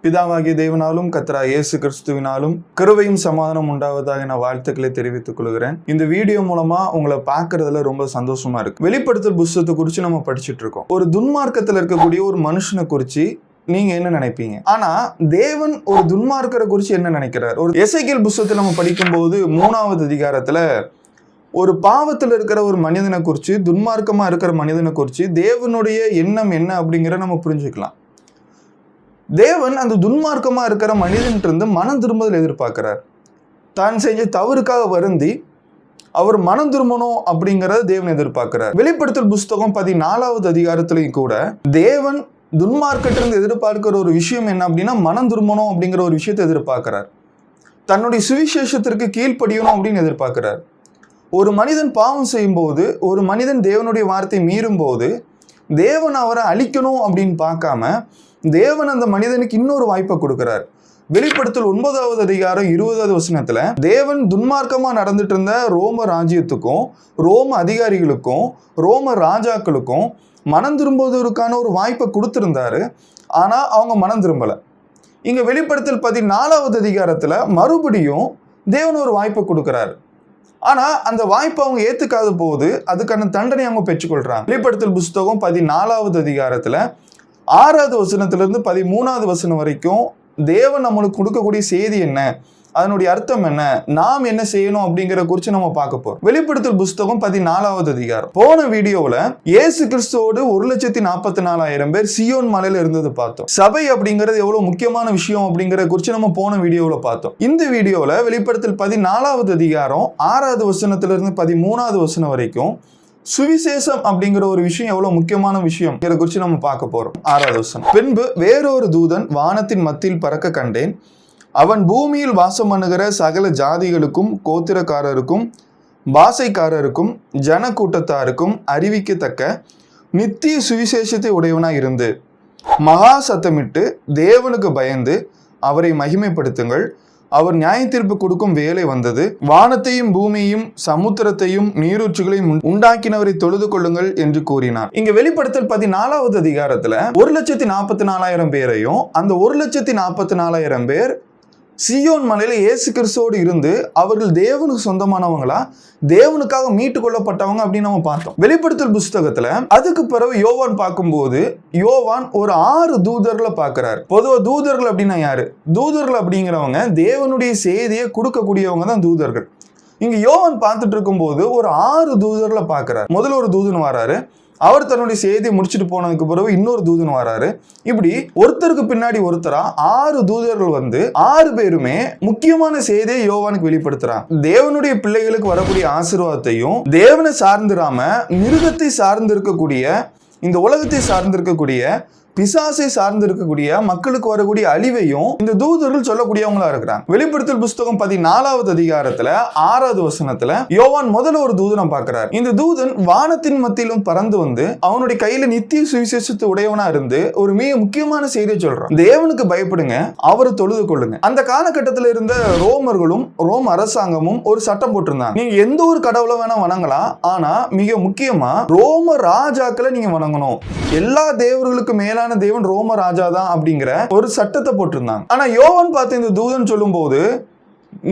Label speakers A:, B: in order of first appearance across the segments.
A: பிதாவாகிய தேவனாலும் கர்த்தராகிய இயேசு கிறிஸ்துவினாலும் கிருபையும் சமாதானம் உண்டாவதாக நான் வாழ்த்துக்களை தெரிவித்துக் கொள்கிறேன். இந்த வீடியோ மூலமா உங்களை பார்க்கறதுல ரொம்ப சந்தோஷமா இருக்கு. வெளிப்படுத்தல் புத்தகத்தை குறித்து நம்ம படிச்சுட்டு இருக்கோம். ஒரு துன்மார்க்கத்தில் இருக்கக்கூடிய ஒரு மனுஷனை குறித்து நீங்க என்ன நினைப்பீங்க? ஆனா தேவன் ஒரு துன்மார்க்கரை குறித்து என்ன நினைக்கிறார்? ஒரு எசேக்கியேல் புத்தகத்தை நம்ம படிக்கும்போது 3வது அதிகாரத்துல ஒரு பாவத்தில் இருக்கிற ஒரு மனிதனை குறித்து, துன்மார்க்கமா இருக்கிற மனிதனை குறித்து தேவனுடைய எண்ணம் என்ன அப்படிங்கிற நம்ம புரிஞ்சுக்கலாம். தேவன் அந்த துன்மார்க்கமா இருக்கிற மனிதன்ட்டு மனம் திரும்புதல் எதிர்பார்க்கிறார். தான் செஞ்ச தவறுக்காக வருந்தி அவர் மனம் திரும்பணும் அப்படிங்கறத தேவன் எதிர்பார்க்கிறார். வெளிப்படுத்தல் புஸ்தகம் 14வது அதிகாரத்திலையும் கூட தேவன் துன்மார்க்கத்திலிருந்து எதிர்பார்க்கிற ஒரு விஷயம் என்ன அப்படின்னா மனம் திரும்பணும் அப்படிங்கிற ஒரு விஷயத்தை எதிர்பார்க்கிறார். தன்னுடைய சுவிசேஷத்திற்கு கீழ்ப்படியணும் அப்படின்னு எதிர்பார்க்கிறார். ஒரு மனிதன் பாவம் செய்யும் போது, ஒரு மனிதன் தேவனுடைய வார்த்தை மீறும் போது தேவன் அவரை அழிக்கணும் அப்படின்னு பார்க்காம தேவன் அந்த மனிதனுக்கு இன்னொரு வாய்ப்பை கொடுக்கிறார். வெளிப்படுத்தல் 9வது அதிகாரம் 20வது வசனத்துல தேவன் துன்மார்க்கமா நடந்துட்டு இருந்த ரோம ராஜ்யத்துக்கும் ரோம அதிகாரிகளுக்கும் ரோம ராஜாக்களுக்கும் மனம் திரும்புவதற்கான ஒரு வாய்ப்பை கொடுத்திருந்தாரு. ஆனா அவங்க மனம் திரும்பல. இங்க வெளிப்படுத்தல் 14வது அதிகாரத்துல மறுபடியும் தேவன் ஒரு வாய்ப்பை கொடுக்கிறார். ஆனா அந்த வாய்ப்பை அவங்க ஏத்துக்காத போது அதுக்கான தண்டனை அவங்க பெற்றுக்கொள்றாங்க. வெளிப்படுத்தல் புஸ்தகம் 14வது அதிகாரத்துல 6வது வசனத்திலிருந்து 13வது வசனம் வரைக்கும் தேவன் நம்மளுக்கு கொடுக்கக்கூடிய செய்தி என்ன, அதனுடைய அர்த்தம் என்ன, நாம் என்ன செய்யணும் அப்படிங்கிற குறித்து நம்ம பார்க்க போறோம். வெளிப்படுத்தல் புஸ்தகம் 14வது அதிகாரம். போன வீடியோவில் இயேசு கிறிஸ்துவோடு 1,44,000 பேர் சியோன் மலையில இருந்தது பார்த்தோம். சபை அப்படிங்கிறது எவ்வளவு முக்கியமான விஷயம் அப்படிங்கிற குறித்து நம்ம போன வீடியோவில் பார்த்தோம். இந்த வீடியோவில் வெளிப்படுத்தல் 14வது அதிகாரம் 6வது வசனத்திலிருந்து 13வது வசனம் வரைக்கும் சுவிசேஷம் அப்படிங்கிற ஒரு விஷயம் எவ்வளவு முக்கியமான விஷயம் இதை குறித்து நம்ம பார்க்க போறோம். 6வது வசனம். பின்பு வேறொரு தூதன் வானத்தின் மத்தியில் பறக்க கண்டேன். அவன் பூமியில் வாசம் பண்ணுகிற சகல ஜாதிகளுக்கும் கோத்திரக்காரருக்கும் பாசைக்காரருக்கும் ஜன கூட்டத்தாருக்கும் அறிவிக்கத்தக்க நித்திய சுவிசேஷத்தை உடையவனாய் இருந்து மகா சத்தமிட்டு தேவனுக்கு பயந்து அவரை மகிமைப்படுத்துங்கள். அவர் நியாய தீர்ப்பு கொடுக்கும் வேலை வந்தது. வானத்தையும் பூமியையும் சமுத்திரத்தையும் நீரூற்றுகளையும் உண்டாக்கினவரை தொழுது கொள்ளுங்கள் என்று கூறினார். இங்க வெளிப்படுத்தல் 14வது அதிகாரத்துல 1,44,000 பேரையும் அந்த 1,44,000 பேர் சியோன் மலையில இயேசு கிறிஸ்துவோடு இருந்து அவர்கள் தேவனுக்கு சொந்தமானவங்களா, தேவனுக்காக மீட்டு கொள்ளப்பட்டவங்க அப்படின்னு நம்ம பார்த்தோம். வெளிப்படுத்தல் புஸ்தகத்துல அதுக்கு பிறகு யோவான் பார்க்கும்போது யோவான் ஒரு 6 தூதர்களை பார்க்கிறார். பொதுவா தூதர்கள் அப்படின்னா யாரு? தூதர்கள் அப்படிங்கிறவங்க தேவனுடைய செய்தியை கொடுக்கக்கூடியவங்க தான் தூதர்கள். இங்க யோவான் பார்த்துட்டு இருக்கும்போது ஒரு 6 தூதர்களை பார்க்கிறார். முதல்ல ஒரு தூதன் வராரு. அவர் தன்னுடைய செய்தியை முடிச்சுட்டு போனதுக்கு பிறகு இன்னொரு தூதன் வராரு. இப்படி ஒருத்தருக்கு பின்னாடி ஒருத்தரா 6 தூதர்கள் வந்து 6 பேருமே முக்கியமான செய்தியை யோவானுக்கு வெளிப்படுத்துறாங்க. தேவனுடைய பிள்ளைகளுக்கு வரக்கூடிய ஆசீர்வாதத்தையும் தேவனை சார்ந்திராம மிருகத்தை சார்ந்து இருக்கக்கூடிய, இந்த உலகத்தை சார்ந்து இருக்கக்கூடிய, பிசாசை சார்ந்து இருக்கக்கூடிய மக்களுக்கு வரக்கூடிய அழிவையும் இந்த தூதர்கள் சொல்லக்கூடியவங்களா இருக்கிறாங்க. வெளிப்படுத்தல் புஸ்தகம் 14வது அதிகாரத்துல 6வது வசனத்துல யோவான் முதல்ல ஒரு தூதனை பார்க்கிறார். இந்த தூதன் வானத்தின் மத்தியிலும் பறந்து வந்து அவனுடைய கையில நித்திய சுவிசேஷத்தை உடையவனா இருந்து ஒரு மிக முக்கியமான செய்தியை சொல்றான். தேவனுக்கு பயப்படுங்க, அவரை தொழுது கொள்ளுங்க. அந்த காலகட்டத்தில் இருந்த ரோமர்களும் ரோம் அரசாங்கமும் ஒரு சட்டம் போட்டிருந்தாங்க. நீங்க எந்த ஒரு கடவுளை வேணா வணங்கலாம், ஆனா மிக முக்கியமா ரோம ராஜாக்களை நீங்க வணங்கணும். எல்லா தேவர்களுக்கு மேல தேவன் ரோம ராஜா தான் அப்படிங்கிற ஒரு சட்டத்தை போட்டிருந்தாங்க. ஆனா யோவான் பார்த்து இந்த தூதன் சொல்லும் போது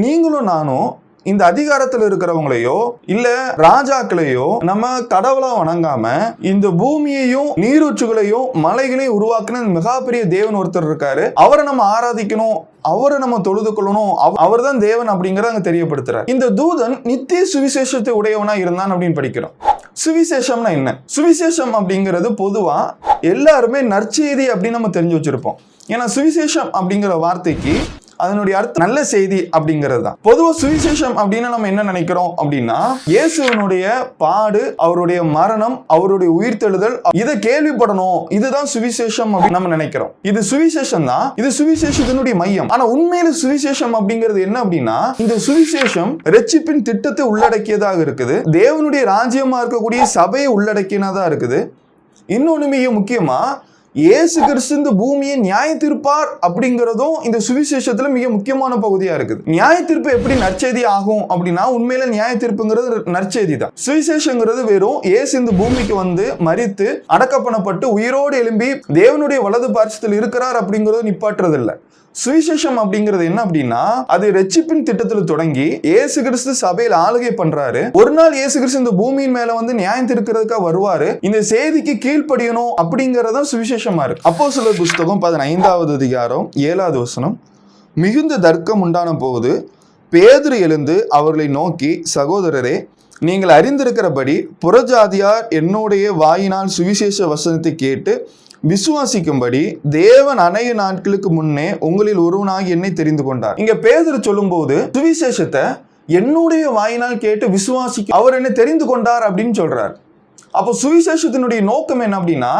A: நீங்களும் நானும் இந்த அதிகாரத்தில் இருக்கிறவங்களையோ இல்ல ராஜாக்களையோ நம்ம கடவுளா வணங்காம இந்த பூமியையும் நீரூற்றுகளையும் மலைகளையும் உருவாக்குன மிக பெரிய தேவன் ஒருத்தர் இருக்காரு, அவரை நம்ம ஆராதிக்கணும், அவரை நம்ம தொழுது கொள்ளணும், அவர் தான் தேவன் அப்படிங்கறத அங்க தெரியப்படுத்துறார். இந்த தூதன் நித்திய சுவிசேஷத்தை உடையவனா இருந்தான் அப்படின்னு படிக்கிறோம். சுவிசேஷம்னா என்ன? சுவிசேஷம் அப்படிங்கிறது பொதுவா எல்லாருமே நற்செய்தி அப்படின்னு நம்ம தெரிஞ்சு வச்சிருப்போம். ஏன்னா சுவிசேஷம் அப்படிங்கிற வார்த்தைக்கு அதனுடைய அர்த்தம் நல்ல செய்தி அப்படிங்கிறது தான். பொதுவா சுவிசேஷம் அப்படின்னு நம்ம என்ன நினைக்கிறோம் அப்படின்னா இயேசுவினுடைய பாடு, அவருடைய மரணம், அவருடைய உயிர்த்தெழுதல், இதை கேள்விப்படணும், இதுதான் சுவிசேஷம் அப்படின்னு நம்ம நினைக்கிறோம். இது சுவிசேஷம் தான், இது சுவிசேஷத்தினுடைய மையம். ஆனா உண்மையில சுவிசேஷம் அப்படிங்கிறது என்ன அப்படின்னா இந்த சுவிசேஷம் ரட்சிப்பின் திட்டத்தை உள்ளடக்கியதாக இருக்குது. தேவனுடைய ராஜ்யமா இருக்கக்கூடிய சபையை உள்ளடக்கியதா இருக்குது. இன்னொன்னு மிக முக்கியமா இயேசு கிறிஸ்து இந்த பூமியை நியாய தீர்ப்பார் அப்படிங்கிறதும் இந்த சுவிசேஷத்துல மிக முக்கியமான பகுதியா இருக்குது. நியாய தீர்ப்பு எப்படி நற்செய்தி ஆகும் அப்படின்னா, உண்மையில நியாய தீர்ப்புங்கிறது நற்செய்தி தான். சுவிசேஷங்கிறது வெறும் இயேசு இந்த பூமிக்கு வந்து மரித்து அடக்கம் பண்ணப்பட்டு உயிரோடு எழும்பி தேவனுடைய வலது பார்சத்தில் இருக்கிறார் அப்படிங்கறது நிப்பாட்டுறது இல்லை. சுவிசேஷம் அப்படிங்கிறது என்ன அப்படின்னா, அது ரட்சிப்பின் திட்டத்தில் தொடங்கி இயேசு கிறிஸ்து சபையில் ஆளுகை பண்றாரு. ஒரு நாள் இயேசு கிறிஸ்து இந்த பூமியின் மேல வந்து நியாயம் தீர்க்கிறதுக்காக வருவாரு. இந்த செய்திக்கு கீழ்ப்படியணும் அப்படிங்கறத சுவிசேஷமா இருக்கு. அப்போஸ்தலர் புஸ்தகம் 15வது அதிகாரம் 7வது வசனம். மிகுந்த தர்க்கம் உண்டான போது பேதுரு எழுந்து அவர்களை நோக்கி, சகோதரரே, நீங்கள் அறிந்திருக்கிறபடி புறஜாதியார் என்னுடைய வாயினால் சுவிசேஷ வசனத்தை கேட்டு விசுவாசிக்கும்படி தேவன் அநேக நாட்களுக்கு முன்னே உங்களில் ஒருவனாகி என்னை தெரிந்து கொண்டார். இங்க பேதுரு சொல்லும் போது சுவிசேஷத்தை என்னுடைய வாயினால் கேட்டு விசுவாசிக்க அவர் என்னை தெரிந்து கொண்டார் அப்படின்னு சொல்றார். அப்போ சுவிசேஷத்தினுடைய நோக்கம் என்ன அப்படின்னா,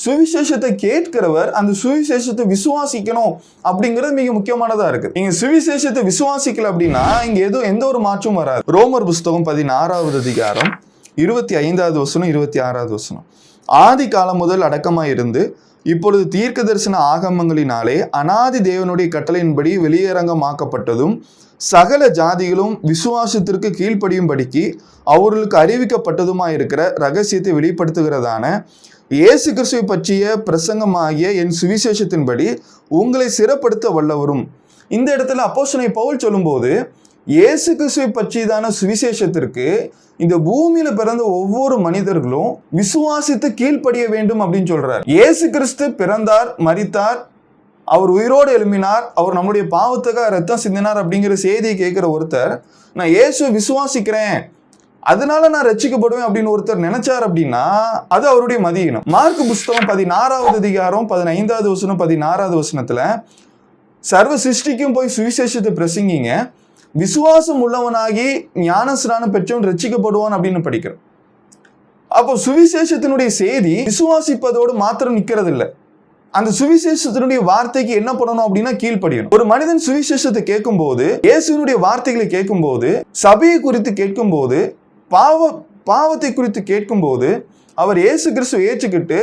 A: சுவிசேஷத்தை கேட்கிறவர் அந்த சுவிசேஷத்தை விசுவாசிக்கணும் அப்படிங்கிறது மிக முக்கியமானதா இருக்கு. இங்க சுவிசேஷத்தை விசுவாசிக்கல அப்படின்னா இங்க எந்த ஒரு மாற்றமும் வராது. ரோமர் புஸ்தகம் 16வது அதிகாரம் 25வது வசனம் 26வது வசனம். ஆதி காலம் முதல் அடக்கமாய் இருந்து இப்பொழுது தீர்க்க தரிசன ஆகமங்களினாலே அனாதி தேவனுடைய கட்டளையின்படி வெளியரங்கமாக்கப்பட்டதும் சகல ஜாதிகளும் விசுவாசத்திற்கு கீழ்ப்படியும்படிக்கு அவர்களுக்கு அறிவிக்கப்பட்டதுமாய் இருக்கிற ரகசியத்தை வெளிப்படுத்துகிறதான இயேசு கிறிஸ்துவை பற்றிய பிரசங்கமாகிய என் சுவிசேஷத்தின்படி உங்களை சிறப்படுத்த வல்லவரும். இந்த இடத்துல அப்போஸ்தலன் பவுல் சொல்லும்போது இயேசு கிறிஸ்துவை பற்றியதான சுவிசேஷத்திற்கு இந்த பூமியில பிறந்த ஒவ்வொரு மனிதர்களும் விசுவாசித்து கீழ்ப்படிய வேண்டும் அப்படின்னு சொல்றார். இயேசு கிறிஸ்து பிறந்தார், மரித்தார், அவர் உயிரோடு எழும்பினார், அவர் நம்முடைய பாவத்துக்காக ரத்தம் சிந்தினார் அப்படிங்கிற செய்தியை கேட்கிற ஒருத்தர், நான் இயேசுவை விசுவாசிக்கிறேன் அதனால நான் ரட்சிக்கப்படுவேன் அப்படின்னு ஒருத்தர் நினைச்சார் அப்படின்னா அது அவருடைய மதியினம். மார்க் புஸ்தகம் 16வது அதிகாரம் 15வது வசனம் 16வது வசனத்துல, சர்வ சிருஷ்டிக்கும் போய் சுவிசேஷத்தை பிரசங்கிங்க, விசுவாசம் உள்ளவனாகி ஞானஸ்நானம் பெற்றவன் ரட்சிக்கப்படுவான் அப்படின்னு படிக்கிறோம். அப்போ சுவிசேஷத்தினுடைய செய்தி விசுவாசிப்பதோடு மாத்திரம் நிக்கிறது இல்லை. அந்த சுவிசேஷத்தினுடைய வார்த்தைக்கு என்ன பண்ணணும் அப்படின்னா கீழ்ப்படியணும். ஒரு மனிதன் சுவிசேஷத்தை கேட்கும் போது, இயேசுவினுடைய வார்த்தைகளை கேட்கும் போது, சபையை குறித்து கேட்கும் போது, பாவத்தை குறித்து கேட்கும் போது அவர் இயேசு கிறிஸ்துவை ஏற்றுக்கிட்டு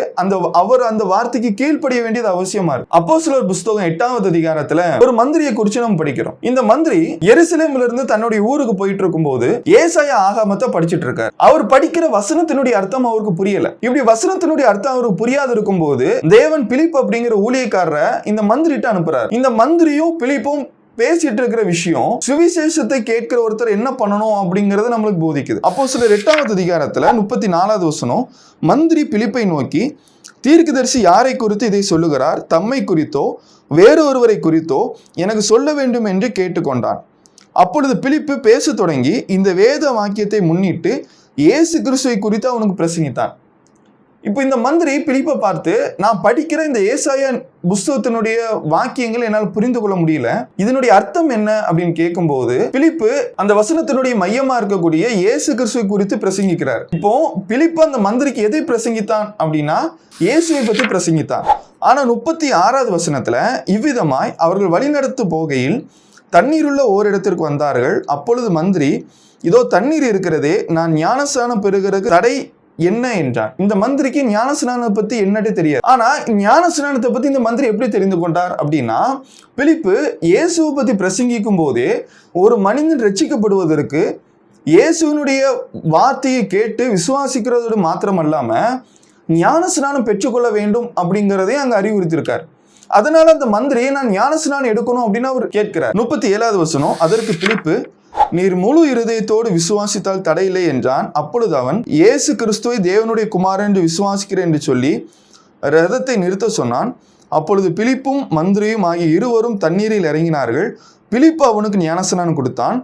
A: அவர் அந்த வார்த்தைக்கு கீழ்ப்படிய வேண்டியது அவசியமா இருக்கு. அப்போஸ்தலர் புஸ்தகம் 8வது அதிகாரத்துல ஒரு மந்திரியை குறித்து நம்ம படிக்கிறோம். இந்த மந்திரி எருசலேமிலிருந்து இருந்து தன்னுடைய ஊருக்கு போயிட்டு இருக்கும் போது ஏசாயா ஆகமத்தை படிச்சுட்டு இருக்காரு. அவர் படிக்கிற வசனத்தினுடைய அர்த்தம் அவருக்கு புரியல. இப்படி வசனத்தினுடைய அர்த்தம் அவருக்கு புரியாது இருக்கும் போது தேவன் பிலிப் அப்படிங்கிற ஊழியக்காரரை இந்த மந்திரிட்ட அனுப்புறாரு. இந்த மந்திரியும் பிலிப்பும் பேசிட்டு இருக்கிற விஷயம் சுவிசேஷத்தை கேட்கிற ஒருத்தர் என்ன பண்ணணும் அப்படிங்கறது நம்மளுக்கு போதிக்குது. அப்போஸ்தலர் 8வது அதிகாரத்துல 34வது வசனம், மந்திரி பிலிப்பை நோக்கி, தீர்க்கதரிசி யாரை குறித்து இதை சொல்லுகிறார்? தம்மை குறித்தோ வேறு ஒருவரை குறித்தோ எனக்கு சொல்ல வேண்டும் என்று கேட்டுக்கொண்டான். அப்பொழுது பிலிப்பு பேச தொடங்கி இந்த வேத வாக்கியத்தை முன்னிட்டு இயேசு கிறிஸ்துவை குறித்து அவனுக்கு பிரசங்கித்தான். இப்போ இந்த மந்திரி பிலிப்பை பார்த்து, நான் படிக்கிற இந்த ஏசாயா புஸ்தகத்தினுடைய வாக்கியங்கள் என்னால் புரிந்து கொள்ள முடியல, இதனுடைய அர்த்தம் என்ன அப்படின்னு கேட்கும்போது பிலிப்பு அந்த வசனத்தினுடைய மையமா இருக்கக்கூடிய இயேசு கிறிஸ்துவை குறித்து பிரசங்கிக்கிறார். இப்போ பிலிப்பு அந்த மந்திரிக்கு எதை பிரசங்கித்தான் அப்படின்னா இயேசுவை பற்றி பிரசங்கித்தான். ஆனா 36வது வசனத்துல, இவ்விதமாய் அவர்கள் வழிநடத்து போகையில் தண்ணீருள்ள ஓரிடத்திற்கு வந்தார்கள். அப்பொழுது மந்திரி, இதோ தண்ணீர் இருக்கிறதே, நான் ஞானஸ்நானம் பெறுகிறது தடை என்ன என்றார். இந்த மந்திரிக்கு ஞானஸ்நானத்தை பத்தி என்னட்டு தெரியாது. ஆனா ஞானஸ்நானத்தை பத்தி இந்த மந்திரி எப்படி தெரிந்து கொண்டார் அப்படின்னா, பிலிப்பு இயேசுவை பத்தி பிரசங்கிக்கும் போதே ஒரு மனிதன் ரட்சிக்கப்படுவதற்கு இயேசுவினுடைய வார்த்தையை கேட்டு விசுவாசிக்கிறதோடு மாத்திரம் அல்லாம ஞானஸ்நானம் பெற்றுக்கொள்ள வேண்டும் அப்படிங்கிறதே அங்க அறிவுறுத்திருக்கார். அதனால அந்த மந்திரியை நான் ஞானஸ்நானம் எடுக்கணும் அப்படின்னு அவர் கேட்கிறார். 37வது வசனம், அதற்கு பிலிப்பு, நீர் முழு இருதயத்தோடு விசுவாசித்தால் தடையில்லை என்றான். அப்பொழுது அவன், இயேசு கிறிஸ்துவை தேவனுடைய குமாரன் என்று விசுவாசிக்கிறேன் என்று சொல்லி ரதத்தை நிறுத்த சொன்னான். அப்பொழுது பிலிப்பும் மந்திரியும் ஆகிய இருவரும் தண்ணீரில் இறங்கினார்கள். பிலிப்பு அவனுக்கு ஞானஸ்நானம் கொடுத்தான்.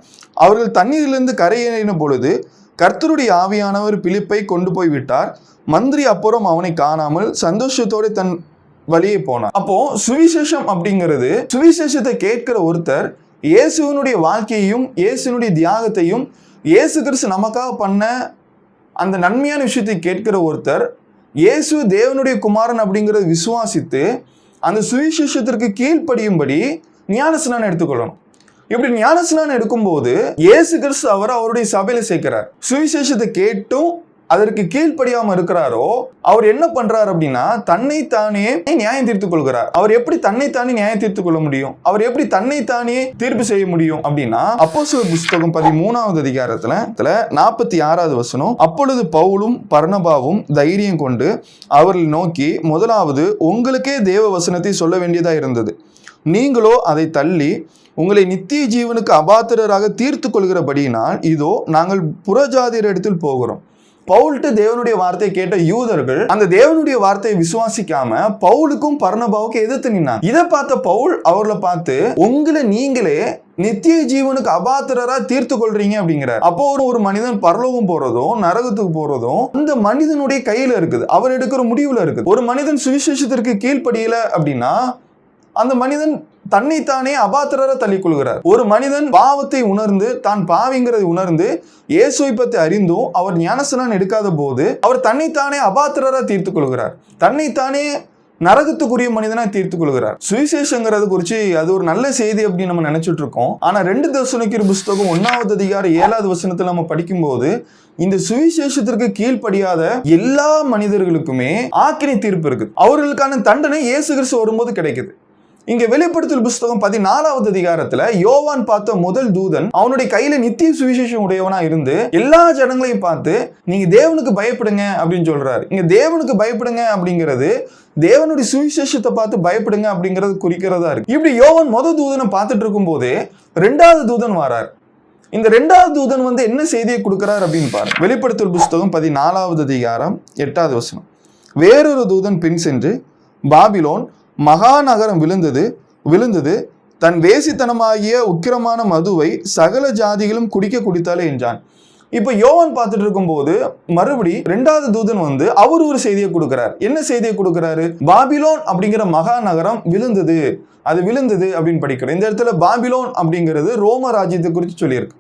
A: அவர்கள் தண்ணீரிலிருந்து கரையேறின பொழுது கர்த்தருடைய ஆவியானவர் பிலிப்பை கொண்டு போய் விட்டார். மந்திரி அப்புறம் அவனை காணாமல் சந்தோஷத்தோடு தன் வழியே போனான். அப்போ சுவிசேஷம் அப்படிங்கிறது, சுவிசேஷத்தை கேட்கிற ஒருத்தர் இயேசுவினுடைய வாழ்க்கையையும் இயேசுனுடைய தியாகத்தையும் இயேசு கிறிஸ்து நமக்காக பண்ண அந்த நன்மையான விஷயத்தை கேட்கிற ஒருத்தர் இயேசு தேவனுடைய குமாரன் அப்படிங்கிறத விசுவாசித்து அந்த சுவிசேஷத்திற்கு கீழ்ப்படியும்படி ஞானஸ்நானம் எடுத்துக்கொள்ளணும். இப்படி ஞானஸ்நானம் எடுக்கும்போது இயேசு கிறிஸ்து அவருடைய சபையில சேர்க்கிறார். சுவிசேஷத்தை கேட்டும் அதற்கு கீழ்ப்படியாம இருக்கிறாரோ அவர் என்ன பண்றாரு அப்படின்னா தன்னைத்தானே நியாயம் தீர்த்துக் கொள்கிறார். அவர் எப்படி தன்னைத்தானே நியாயம் தீர்த்துக் கொள்ள முடியும்? அவர் எப்படி தன்னைத்தானே தீர்ப்பு செய்ய முடியும் அப்படின்னா அப்போஸ்தலர் புஸ்தகம் 13வது அதிகாரத்துல 46வது வசனம், அப்பொழுது பவுலும் பர்னபாவும் தைரியம் கொண்டு அவர்களை நோக்கி, முதலாவது உங்களுக்கே தேவ வசனத்தை சொல்ல வேண்டியதா இருந்தது, நீங்களோ அதை தள்ளி உங்களை நித்திய ஜீவனுக்கு அபாத்திரராக தீர்த்து கொள்கிறபடியினால் இதோ நாங்கள் புறஜாதியர் இடத்தில் போகிறோம். பவுல்ட்டு தேவனுடைய வார்த்தையை கேட்ட யூதர்கள் அந்த தேவனுடைய வார்த்தையை விசுவாசிக்காம பவுலுக்கும் பர்னபாவுக்கும் எதிர்த்து நின்னாங்க. இதை பார்த்த பவுல் அவர்களை பார்த்து, உங்களை நீங்களே நித்திய ஜீவனுக்கு அபாத்திரரா தீர்த்து கொள்றீங்க அப்படிங்கிறார். அப்போ ஒரு மனிதன் பரலோகம் போறதும் நரகத்துக்கு போறதும் அந்த மனிதனுடைய கையில இருக்குது, அவர் எடுக்கிற முடிவுல இருக்குது. ஒரு மனிதன் சுவிசேஷத்திற்கு கீழ்ப்படியல அப்படின்னா அந்த மனிதன் தன்னைத்தானே அபாத்திரரை தள்ளிக்கொள்கிறார். ஒரு மனிதன் பாவத்தை உணர்ந்து தான் பாவிங்கிறதை உணர்ந்து இயேசுவை பற்றி அறிந்தும் அவர் ஞானஸ்நானம் எடுக்காத போது அவர் தன்னைத்தானே அபாத்திரரா தீர்த்து கொள்கிறார், தன்னைத்தானே நரகத்துக்குரிய மனிதனா தீர்த்து கொள்கிறார். சுவிசேஷங்கிறது குறித்து அது ஒரு நல்ல செய்தி அப்படின்னு நம்ம நினைச்சிட்டு இருக்கோம். ஆனா 2 தெசலோனிக்கேயர் புஸ்தகம் 1வது அதிகாரம் 7வது வசனத்துல நம்ம படிக்கும்போது இந்த சுவிசேஷத்திற்கு கீழ்ப்படியாத எல்லா மனிதர்களுக்குமே ஆக்கினை தீர்ப்பு இருக்குது. அவர்களுக்கான தண்டனை இயேசு கிறிஸ்து வரும்போது கிடைக்குது. இங்க வெளிப்படுத்தல் புஸ்தகம் 14வது அதிகாரத்துல யோவான் பார்த்த முதல் தூதன் அவனுடைய கையில நித்திய சுவிசேஷம் உடையவனா இருந்து எல்லா ஜனங்களையும் பார்த்து நீங்க தேவனுக்கு பயப்படுங்க அப்படின்னு சொல்றாரு. இங்க தேவனுக்கு பயப்படுங்க அப்படிங்கிறது தேவனுடைய சுவிசேஷத்தை பார்த்து பயப்படுங்க அப்படிங்கிறது குறிக்கிறதா இருக்கு. இப்படி யோவான் முதல் தூதனை பார்த்துட்டு இருக்கும் போதே 2வது தூதன் வரார். இந்த 2வது தூதன் என்ன செய்தியை கொடுக்கிறார் அப்படின்னு பாரு. வெளிப்படுத்தல் புஸ்தகம் 14வது அதிகாரம் 8வது வசனம், வேறொரு தூதன் பின் சென்று பாபிலோன் மகாநகரம் விழுந்தது தன் வேசித்தனமாகிய உக்கிரமான மதுவை சகல ஜாதிகளும் குடித்தாலே என்றான். இப்ப யோவான் பார்த்துட்டு இருக்கும் போது மறுபடி 2வது தூதன் அவர் ஒரு செய்தியை கொடுக்கிறார். என்ன செய்தியை கொடுக்கிறாரு? பாபிலோன் அப்படிங்கிற மகாநகரம் விழுந்தது அப்படின்னு படிக்கிறோம். இந்த இடத்துல பாபிலோன் அப்படிங்கிறது ரோம ராஜ்யத்தை குறித்து சொல்லியிருக்கு.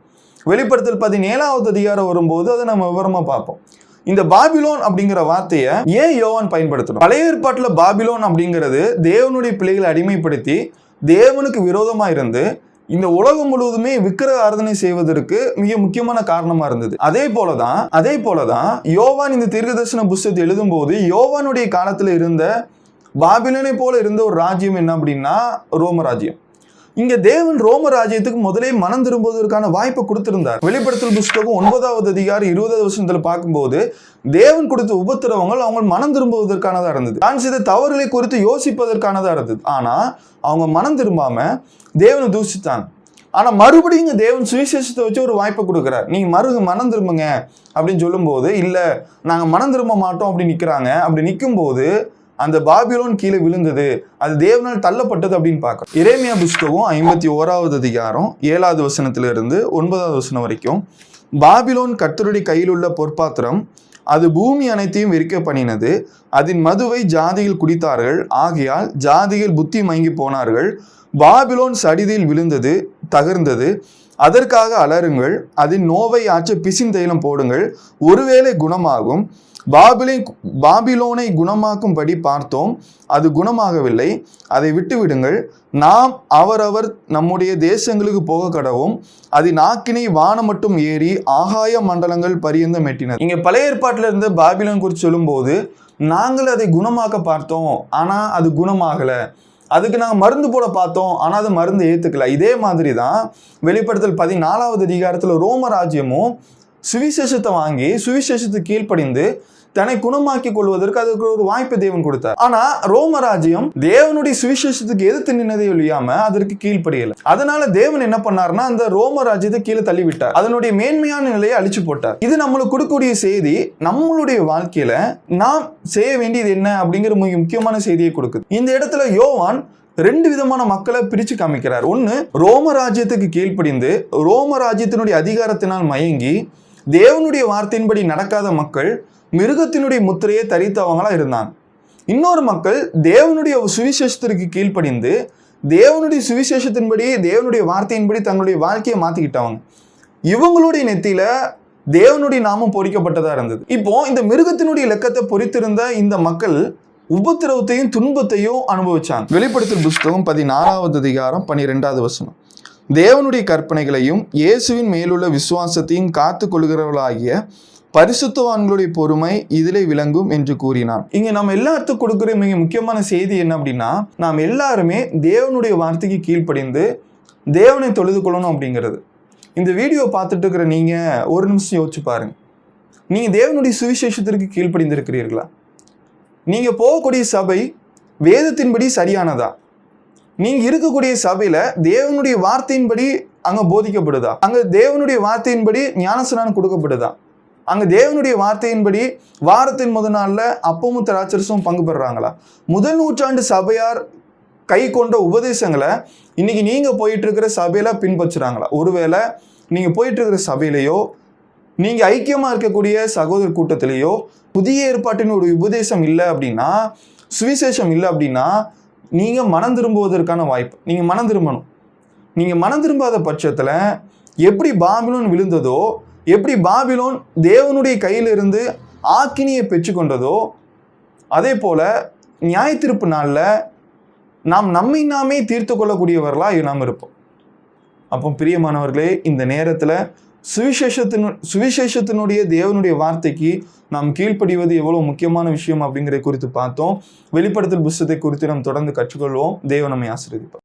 A: வெளிப்படுத்தல் 17வது அதிகாரம் வரும்போது அதை நம்ம விவரமா பார்ப்போம். இந்த பாபிலோன் அப்படிங்கிற வார்த்தையை ஏன் யோவான் பயன்படுத்தணும்? பழைய ஏற்பாட்டுல பாபிலோன் அப்படிங்கிறது தேவனுடைய பிள்ளைகளை அடிமைப்படுத்தி தேவனுக்கு விரோதமா இருந்து இந்த உலகம் முழுவதுமே விக்கிரக ஆராதனை செய்வதற்கு மிக முக்கியமான காரணமா இருந்தது. அதே போலதான் யோவான் இந்த தீர்க்கதரிசன புஸ்தகத்தை எழுதும் போது யோவானுடைய காலத்துல இருந்த பாபிலோனை போல இருந்த ஒரு ராஜ்யம் என்ன அப்படின்னா ரோம ராஜ்யம். இங்க தேவன் ரோம ராஜ்யத்துக்கு முதலே மனம் திரும்புவதற்கான வாய்ப்பை கொடுத்திருந்தார். வெளிப்படுத்தல் புஸ்தகம் 9வது அதிகாரம் 20வது வசனத்துல பார்க்கும்போது தேவன் கொடுத்த உபத்திரவங்கள் அவங்க மனம் திரும்புவதற்கானதா இருந்தது, தான் செய்த தவறுகளை குறித்து யோசிப்பதற்கானதா இருந்தது. ஆனா அவங்க மனம் திரும்பாம தேவனை தூஷித்தாங்க. ஆனா மறுபடியும் தேவன் சுவிசேஷத்தை வச்சு ஒரு வாய்ப்பை கொடுக்கிறார். நீங்க மனம் திரும்புங்க அப்படின்னு சொல்லும் போது இல்ல நாங்க மனம் திரும்ப மாட்டோம் அப்படின்னு நிக்கிறாங்க. அப்படி நிற்கும் போது அந்த பாபிலோன் கீழே விழுந்தது, அது தேவனால் தள்ளப்பட்டது அப்படின்னு பார்க்கிறோம். எரேமியா புஸ்தகம் 51வது அதிகாரம் 7வது வசனத்திலிருந்து 9வது வசனம் வரைக்கும், பாபிலோன் கர்த்தருடைய கையில் உள்ள பொற்பாத்திரம், அது பூமி அனைத்தையும் வெறிக்க பண்ணினது, அதன் மதுவை ஜாதிகள் குடித்தார்கள், ஆகையால் ஜாதிகள் புத்தி மயங்கி போனார்கள். பாபிலோன் சடிதியில் விழுந்தது, தகர்ந்தது, அதற்காக அலறுங்கள், அதன் நோவை ஆற்ற பிசின் தைலம் போடுங்கள், ஒருவேளை குணமாகும். பாபிலோனை குணமாக்கும்படி பார்த்தோம், அது குணமாகவில்லை, அதை விட்டுவிடுங்கள். நாம் அவரவர் நம்முடைய தேசங்களுக்கு போக கடவும், அது நாக்கினை வானம் மட்டும் ஏறி ஆகாய மண்டலங்கள் பரியந்தம் எட்டினது. இங்க பழைய ஏற்பாட்டில இருந்து பாபிலோன் குறித்து சொல்லும் போது நாங்கள் அதை குணமாக்க பார்த்தோம், ஆனா அது குணமாகல. அதுக்கு நாங்கள் மருந்து போட பார்த்தோம், ஆனால் அது மருந்து ஏற்றுக்கல. இதே மாதிரி தான் வெளிப்படுத்தல் 14வது அதிகாரத்தில் ரோம ராஜ்யமும் சுவிசேஷத்தை வாங்கி சுவிசேஷத்துக்கு கீழ்ப்படிந்து தன்னை குணமாக்கி கொள்வதற்கு அதுக்கு ஒரு வாய்ப்பை தேவன் கொடுத்தார். ஆனா ரோம ராஜ்யம் தேவனுடைய சுவிசேஷத்துக்கு எதிர்த்து நின்னதே ஒழியாம அதற்கு கீழ்ப்படியல. அதனால தேவன் என்ன பண்ணார்னா அந்த ரோம ராஜ்யத்தை கீழே தள்ளி விட்டார், அதனுடைய மேன்மையான நிலையை அழிச்சு போட்டார். இது நம்மளுக்கு கொடுக்கக்கூடிய செய்தி, நம்மளுடைய வாழ்க்கையில நாம் செய்ய வேண்டியது என்ன அப்படிங்கிற மிக முக்கியமான செய்தியை கொடுக்குது. இந்த இடத்துல யோவான் 2 விதமான மக்களை பிரிச்சு காமிக்கிறார். ஒன்னு, ரோம ராஜ்யத்துக்கு கீழ்ப்படிந்து ரோம ராஜ்யத்தினுடைய அதிகாரத்தினால் மயங்கி தேவனுடைய வார்த்தையின்படி நடக்காத மக்கள் மிருகத்தினுடைய முத்திரையை தரித்தவங்களா இருந்தாங்க. இன்னொரு மக்கள் தேவனுடைய சுவிசேஷத்திற்கு கீழ்ப்படிந்து தேவனுடைய சுவிசேஷத்தின்படி தேவனுடைய வார்த்தையின்படி தங்களுடைய வாழ்க்கையை மாத்திக்கிட்டவங்க. இவங்களுடைய நெத்தியில தேவனுடைய நாமம் பொறிக்கப்பட்டதா இருந்தது. இப்போ இந்த மிருகத்தினுடைய இலக்கத்தை பொறித்திருந்த இந்த மக்கள் உபத்திரவத்தையும் துன்பத்தையும் அனுபவிச்சாங்க. வெளிப்படுத்தல் புஸ்தகம் 14வது அதிகாரம் 12வது வசனம், தேவனுடைய கற்பனைகளையும் இயேசுவின் மேலுள்ள விசுவாசத்தையும் காத்து கொள்கிறவர்களாகிய பரிசுத்தவான்களுடைய பொறுமை இதிலே விளங்கும் என்று கூறினான். இங்க நம்ம எல்லாத்துக்கும் கொடுக்குற மிக முக்கியமான செய்தி என்ன அப்படின்னா, நாம் எல்லாருமே தேவனுடைய வார்த்தைக்கு கீழ்ப்படிந்து தேவனை தொழுது கொள்ளணும் அப்படிங்கிறது. இந்த வீடியோ பார்த்துட்டு இருக்கிற நீங்க ஒரு நிமிஷம் யோசிச்சு பாருங்க. நீங்க தேவனுடைய சுவிசேஷத்திற்கு கீழ்ப்படிந்திருக்கிறீர்களா? நீங்க போகக்கூடிய சபை வேதத்தின்படி சரியானதா? நீங்க இருக்கக்கூடிய சபையில தேவனுடைய வார்த்தையின்படி அங்க போதிக்கப்படுதா? அங்க தேவனுடைய வார்த்தையின்படி ஞானஸ்நானம் கொடுக்கப்படுதா? அங்க தேவனுடைய வார்த்தையின்படி வாரத்தின் முதல் நாள்ல அப்பமும் திராட்சரசும் பங்கு பெறுறாங்களா? முதல் நூற்றாண்டு சபையார் கை கொண்ட உபதேசங்களை இன்னைக்கு நீங்க போயிட்டு இருக்கிற சபையில பின்பற்றுறாங்களா? ஒருவேளை நீங்க போயிட்டு இருக்கிற சபையிலையோ நீங்க ஐக்கியமா இருக்கக்கூடிய சகோதர கூட்டத்திலேயோ புதிய ஏற்பாட்டின் ஒரு உபதேசம் இல்லை அப்படின்னா, சுவிசேஷம் இல்லை அப்படின்னா, நீங்க மனம் திரும்புவதற்கான வாய்ப்பு. நீங்க மனம் திரும்பணும். நீங்க மனம் திரும்பாத பட்சத்துல எப்படி பாபிலோன் விழுந்ததோ, எப்படி பாபிலோன் தேவனுடைய கையிலிருந்து ஆக்கினியை பெற்றுக்கொண்டதோ, அதே போல நியாய தீர்ப்பு நாள்ல நாம் நம்மை நாமே தீர்த்து கொள்ளக்கூடியவர்களா நாம் இருப்போம். அப்போ பிரியமானவர்களே, இந்த நேரத்துல சுவிசேஷத்தினுடைய தேவனுடைய வார்த்தைக்கு நாம் கீழ்ப்படிவது எவ்வளவு முக்கியமான விஷயம் அப்படிங்கிறத குறித்து பார்த்தோம். வெளிப்படுத்தல் புத்தகத்தை குறித்து நாம் தொடர்ந்து கற்றுக்கொள்வோம். தேவன் நம்மை ஆசீர்வதிப்பார்.